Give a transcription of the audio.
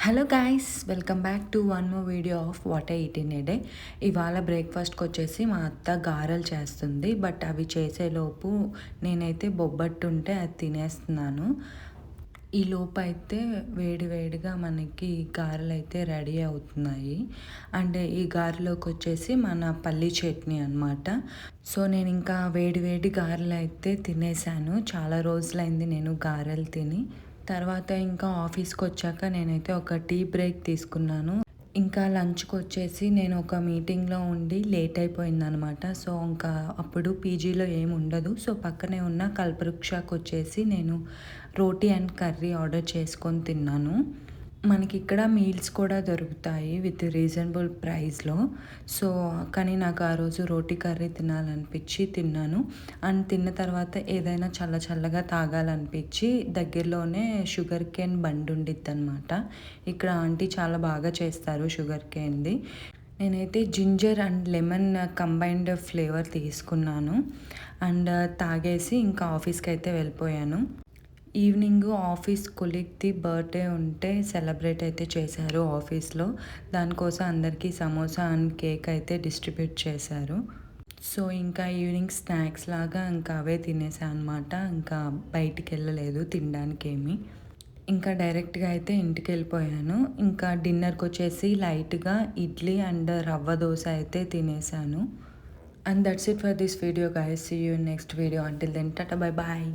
Hello guys, welcome back to one more video of what I eat in a day. ఇవాళ బ్రేక్ఫాస్ట్కి వచ్చేసి మా అత్త గారెలు చేస్తుంది. బట్ అవి చేసేలోపు నేనైతే బొబ్బట్టు ఉంటే అది తినేస్తున్నాను. ఈ లోపు అయితే వేడి వేడిగా మనకి గారెలు అయితే రెడీ అవుతున్నాయి. అండ్ ఈ గారెలోకి వచ్చేసి మన పల్లి చట్నీ అనమాట. సో నేను ఇంకా వేడి వేడి గారెలు అయితే తినేసాను. చాలా రోజులైంది నేను గారెలు తిని. తర్వాత ఇంకా ఆఫీస్కి వచ్చాక నేనైతే ఒక టీ బ్రేక్ తీసుకున్నాను. ఇంకా లంచ్కి వచ్చేసి నేను ఒక మీటింగ్లో ఉండి లేట్ అయిపోయిందనమాట. సో ఇంకా అప్పుడు పీజీలో ఏమి ఉండదు. సో పక్కనే ఉన్న కల్పవృక్షకి వచ్చేసి నేను రోటీ అండ్ కర్రీ ఆర్డర్ చేసుకొని తిన్నాను. మనకి ఇక్కడ మీల్స్ కూడా దొరుకుతాయి విత్ రీజనబుల్ ప్రైస్లో. సో కానీ నాకు ఆ రోజు రోటీ కర్రీ తినాలనిపించి తిన్నాను. అండ్ తిన్న తర్వాత ఏదైనా చల్ల చల్లగా తాగాలనిపించి దగ్గరలోనే షుగర్ కేన్ బండి ఉండిద్ది అనమాట. ఇక్కడ ఆంటీ చాలా బాగా చేస్తారు షుగర్ కేన్ది. నేనైతే ginger and lemon combined flavour తీసుకున్నాను. అండ్ తాగేసి ఇంకా ఆఫీస్కి అయితే వెళ్ళిపోయాను. ఈవినింగ్ ఆఫీస్ కొలీగ్ది బర్త్డే ఉంటే సెలబ్రేట్ అయితే చేశారు ఆఫీస్లో. దానికోసం అందరికీ సమోసా అండ్ కేక్ అయితే డిస్ట్రిబ్యూట్ చేశారు. సో ఇంకా ఈవినింగ్ స్నాక్స్ లాగా ఇంకా అవే తినేసాను అనమాట. ఇంకా బయటికి వెళ్ళలేదు తినడానికి ఏమి. ఇంకా డైరెక్ట్గా అయితే ఇంటికి వెళ్ళిపోయాను. ఇంకా డిన్నర్కి వచ్చేసి లైట్గా ఇడ్లీ అండ్ రవ్వ దోశ అయితే తినేసాను. And that's it for this video guys. See you next video. Until then టాటా, బై బాయ్.